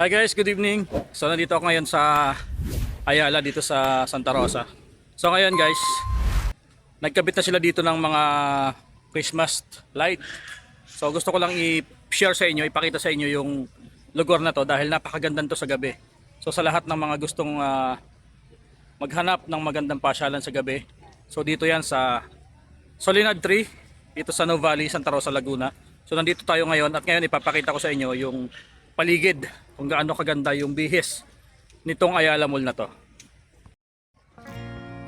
Hi guys, good evening. So nandito ako ngayon sa Ayala dito sa Santa Rosa. So ngayon guys, nagkabit na sila dito ng mga Christmas light. So gusto ko lang i-share sa inyo, ipakita sa inyo yung lugar na to dahil napakaganda to sa gabi. So sa lahat ng mga gustong maghanap ng magandang pasyalan sa gabi. So dito yan sa Solinad 3, dito sa Nuvali, Santa Rosa, Laguna. So nandito tayo ngayon at ngayon ipapakita ko sa inyo yung paligid kung gaano kaganda yung bihis nitong Ayala Mall na to.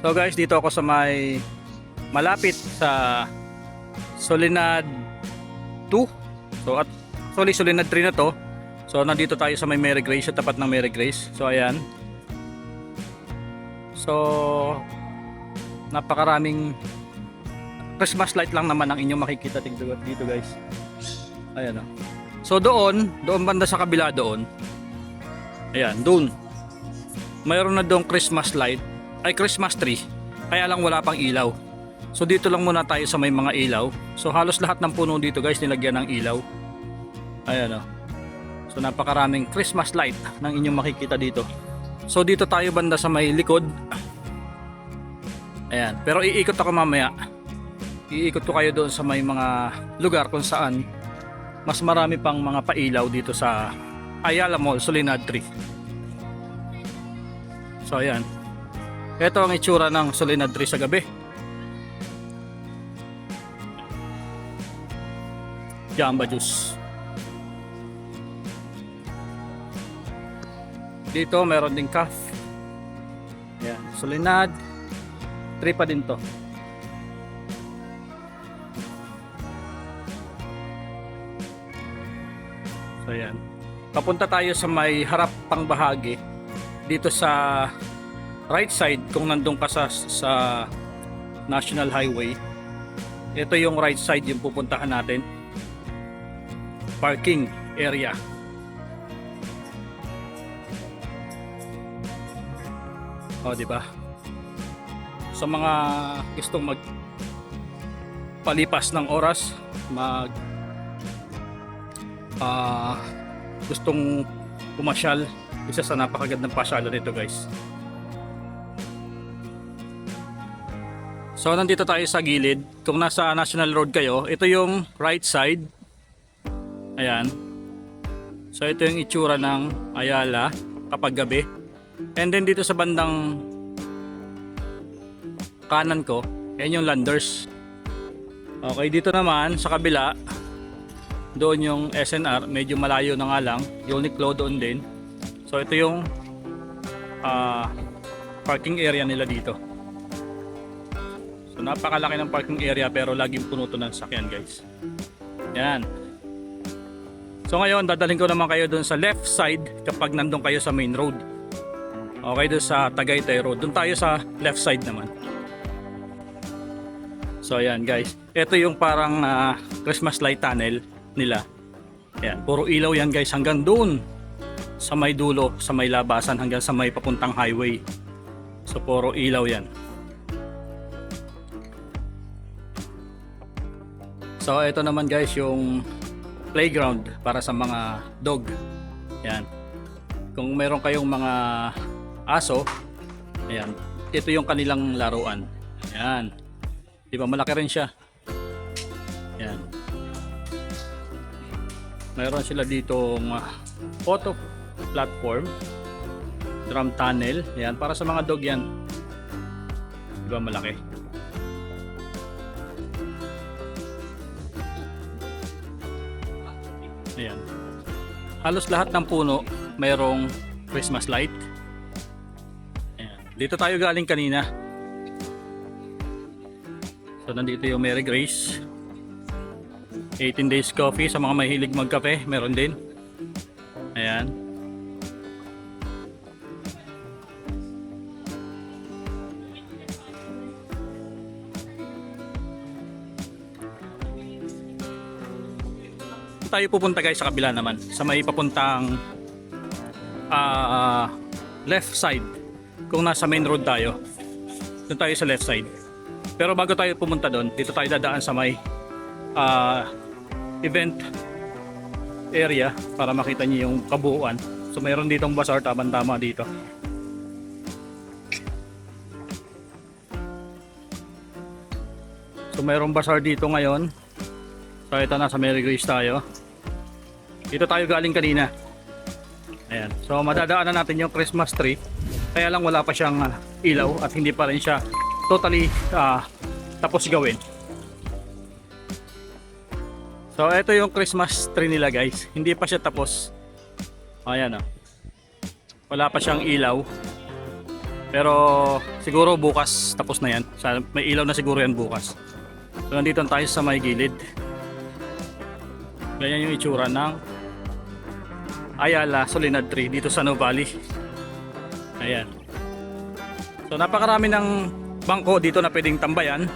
So guys, dito ako sa may malapit sa Solinad 2. So at Solinad 3 na to. So nandito tayo sa may Mary Grace, sa tapat ng Mary Grace. So ayan. So napakaraming Christmas light lang naman ang inyong makikita dito guys. Ayan o. So doon banda sa kabila doon. Ayan, doon. Mayroon na doong Christmas light, ay Christmas tree. Kaya lang wala pang ilaw. So dito lang muna tayo sa may mga ilaw. So halos lahat ng puno dito guys nilagyan ng ilaw. Ayan o. So napakaraming Christmas light ng inyong makikita dito. So dito tayo banda sa may likod. Ayan, pero iikot ako mamaya. Iikot ko kayo doon sa may mga lugar kung saan mas marami pang mga pailaw dito sa Ayala Mall, Solinad 3. So ayan. Ito ang itsura ng Solinad 3 sa gabi. Jamba juice. Dito meron ding cafe. Ayan, Solinad 3 pa din to. So ayan. Papunta tayo sa may harap pang bahagi dito sa right side kung nandun ka sa National Highway. Ito yung right side yung pupuntahan natin. Parking area. O, di ba? Sa mga gustong magpalipas ng oras, gustong pumasyal, isa sa napakagandang pasyalan nito guys. So nandito tayo sa gilid. Kung nasa National Road kayo, ito yung right side. Ayan. So ito yung itsura ng Ayala kapag gabi. And then dito sa bandang kanan ko, yan yung Landers. Okay, dito naman sa kabila, doon yung SNR, medyo malayo na nga lang. Uniqlo doon din. So ito yung parking area nila dito. So napakalaki ng parking area pero laging puno to ng sakyan guys. Yan. So ngayon dadalhin ko naman kayo doon sa left side kapag nandun kayo sa main road. Okay, doon sa Tagaytay Road. Doon tayo sa left side naman. So ayan guys. Ito yung parang Christmas light tunnel nila. Ayan, puro ilaw yan guys hanggang doon sa may dulo, sa may labasan hanggang sa may papuntang highway. So puro ilaw yan. So ito naman guys yung playground para sa mga dog. Ayan. Kung meron kayong mga aso, ayan, ito yung kanilang laruan. Ayan. Di ba malaki rin siya? Ayan. Mayroon sila ditong photo platform, drum tunnel. Yan, para sa mga dog yan. Diba malaki? Ayan. Halos lahat ng puno mayroong Christmas light. Ayan. Dito tayo galing kanina. So nandito yung Mary Grace. 18 days coffee sa mga mahilig magkape, meron din. Ayan. Tayo pupunta guys sa kabila naman, sa may papuntang left side. Kung nasa main road tayo, doon tayo sa left side. Pero bago tayo pumunta doon, dito tayo dadaan sa may event area para makita niyo yung kabuuan. So mayroon ditong bazaar, tama dito. So mayroong bazaar dito ngayon. So ito na, sa Mary Grace tayo. Dito tayo galing kanina. Ayan. So madadaanan natin yung Christmas tree. Kaya lang wala pa siyang ilaw at hindi pa rin siya totally tapos gawin. So ito yung Christmas tree nila guys. Hindi pa siya tapos. Ayan wala pa siyang ilaw. Pero siguro bukas tapos na yan. May ilaw na siguro yan bukas. So nandito tayo sa may gilid. Ganyan yung itsura ng Ayala Solinad Tree dito sa Nuvali. Ayan. So napakarami ng bangko dito na pwedeng tambayan.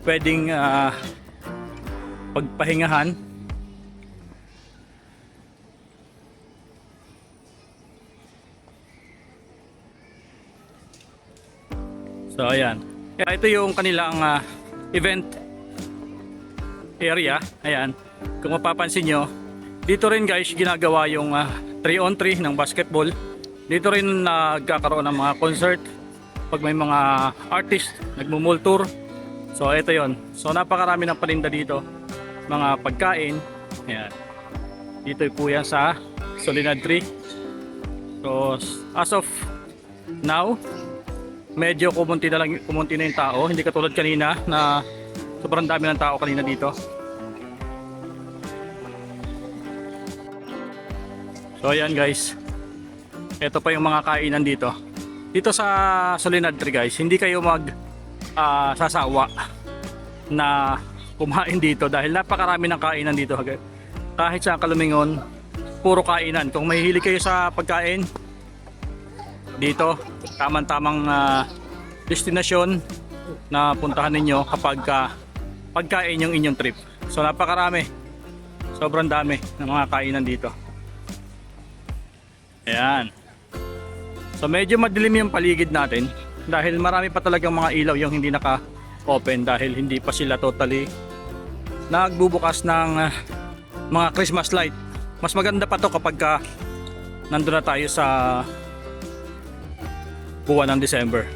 Pwedeng pagpahingahan. So ayan. Ito yung kanilang event area. Ayan. Kung mapapansin nyo, dito rin guys ginagawa yung 3-on-3 ng basketball. Dito rin nagkakaroon ng mga concert pag may mga artist nagmo-mall tour. So ito yon. So napakarami ng paninda dito, mga pagkain. Ayan. Dito po yan sa Solinad Tree. So as of now, medyo kumunti na yung tao, hindi katulad kanina na sobrang dami ng tao kanina dito. So ayan guys, ito pa yung mga kainan dito. Dito sa Solinad Tree guys, hindi kayo sasawa na kumain dito dahil napakarami ng kainan dito. Kahit sa Kalumingon, puro kainan. Kung mahihilig kayo sa pagkain, dito tamang destinasyon na puntahan ninyo kapag pagkain yung inyong trip. So napakarami, sobrang dami ng mga kainan dito. Ayan. So medyo madilim yung paligid natin dahil marami pa talagang mga ilaw yung hindi naka-open dahil hindi pa sila totally nagbubukas ng mga Christmas light. Mas maganda pa to kapag nandun na tayo sa buwan ng December.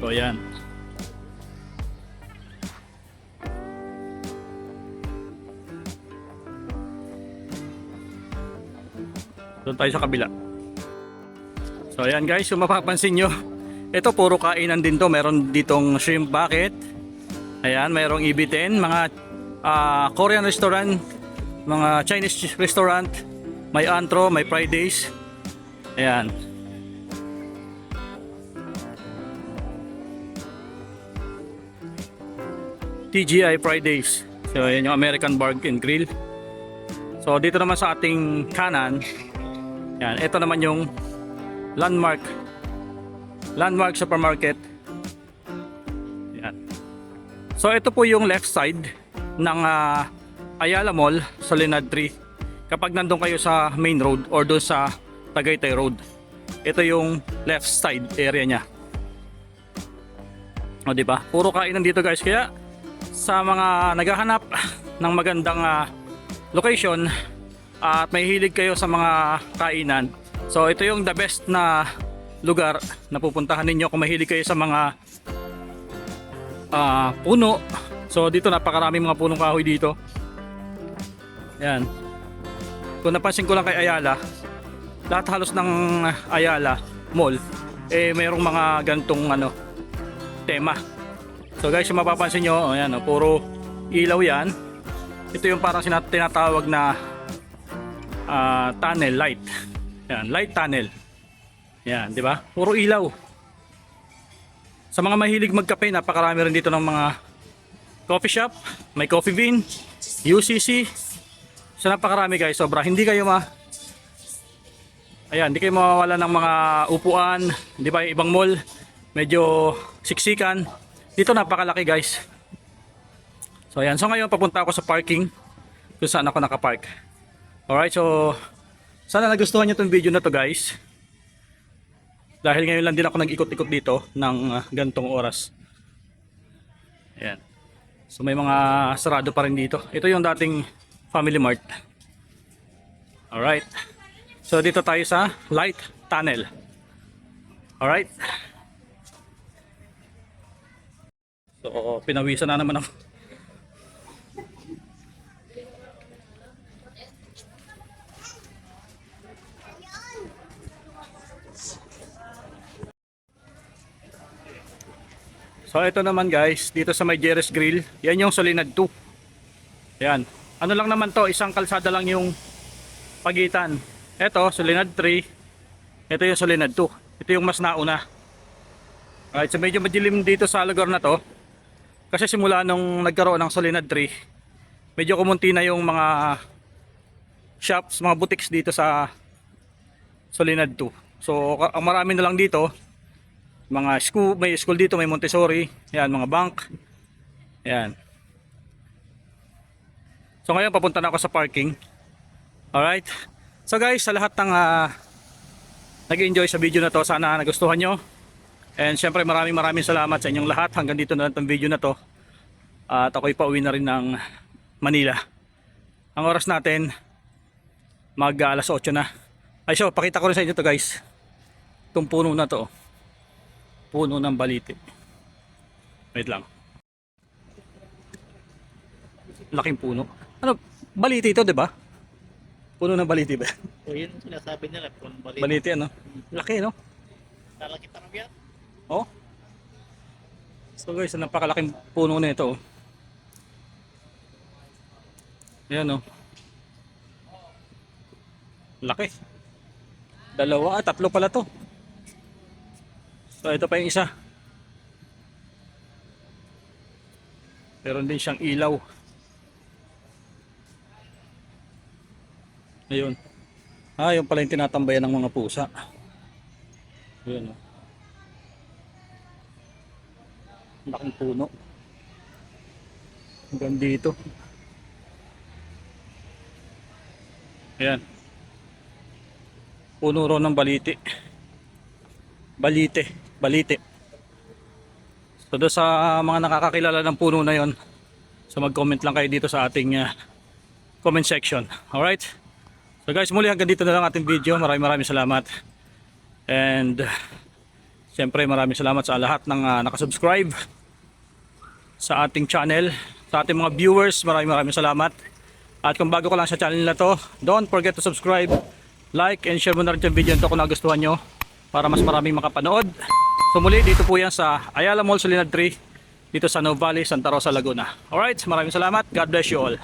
So ayan. Doon tayo sa kabila. So ayan guys, kung mapapansin nyo, ito puro kainan din to. Meron ditong shrimp bucket. Ayan, mayroong EB10, mga Korean restaurant, mga Chinese restaurant. May antro, may Fridays. Ayan. TGI Fridays. So ayan yung American Bar and Grill. So dito naman sa ating kanan, yan, ito naman yung Landmark Supermarket. Yan. So ito po yung left side ng Ayala Mall, Solinad Tree. Kapag nandun kayo sa main road or doon sa Tagaytay Road, ito yung left side area niya. O diba? Puro kainan dito guys. Kaya sa mga naghahanap ng magandang location at may hilig kayo sa mga kainan, so ito yung the best na lugar na pupuntahan ninyo kung mahilig kayo sa mga puno. So dito napakaraming mga punong kahoy dito. Yan. Kung napansin ko lang kay Ayala, lahat halos ng Ayala Mall mayroong mga gantong tema. So guys, kung mapapansin nyo, ayan, puro ilaw yan. Ito yung parang tinatawag na tunnel light. Yan, light tunnel. Yan, di ba? Puro ilaw. Sa mga mahilig magkape, napakarami rin dito ng mga coffee shop, may Coffee Bean, UCC. So napakarami guys, sobra. Hindi kayo hindi kayo mawawala ng mga upuan, di ba? Ibang mall, medyo siksikan. Dito napakalaki guys. So ayan, so ngayon papunta ako sa parking kung saan ako nakapark. Alright, so sana nagustuhan nyo itong video na to guys. Dahil ngayon lang din ako nag-ikot-ikot dito ng gantong oras. Ayan. So may mga sarado pa rin dito. Ito yung dating Family Mart. Alright. So dito tayo sa light tunnel. Alright. So pinawisan na naman ako. So ito naman guys, dito sa may Jerry's Grill, yan yung Solinad 2. Yan. Ano lang naman to, isang kalsada lang yung pagitan. Ito, Solinad 3. Ito yung Solinad 2. Ito yung mas nauna. Alright, so medyo madilim dito sa lugar na to. Kasi simula nung nagkaroon ng Solinad 3, medyo kumunti na yung mga shops, mga boutiques dito sa Solinad 2. So ang marami na lang dito, mga school, may school dito, may Montessori, yan, mga bank. Yan. So ngayon papunta na ako sa parking. Alright. So guys, sa lahat ng nag-enjoy sa video na to, sana nagustuhan nyo. And syempre maraming salamat sa inyong lahat. Hanggang dito na lang itong video na to. At ako'y pauwi na rin ng Manila. Ang oras natin mag alas 8 na. Ay so, pakita ko rin sa inyo to guys. Itong puno na to. Puno ng baliti. Wait lang. Laking puno. Ano, baliti ito, 'di ba? Puno ng baliti ba? O yun ang sinasabi nila, kung baliti. Baliti ano? Laki, no? Lalaki parang yan. Oh. So guys, napakalaking puno na ito. Ayan, oh. Laki. Dalawa, tatlo pala to. So ito pa yung isa. Meron din siyang ilaw. Ayun. Yung pala yung tinatambayan ng mga pusa. Ayun, oh. Laking puno. Hanggang dito. Ayan. Puno ro ng baliti. Balite. So doon sa mga nakakakilala ng puno na yon, so mag-comment lang kayo dito sa ating comment section. Alright? So guys, muli hanggang dito na lang ating video. Maraming salamat. And siyempre maraming salamat sa lahat ng nakasubscribe sa ating channel. Sa ating mga viewers, maraming salamat. At kung bago ka lang sa channel na to, don't forget to subscribe, like, and share mo na rin yung video nito kung nagustuhan nyo, para mas maraming makapanood. So muli, dito po yan sa Ayala Mall Solinad 3, dito sa Nove Valley, Santa Rosa, Laguna. Alright, maraming salamat. God bless you all.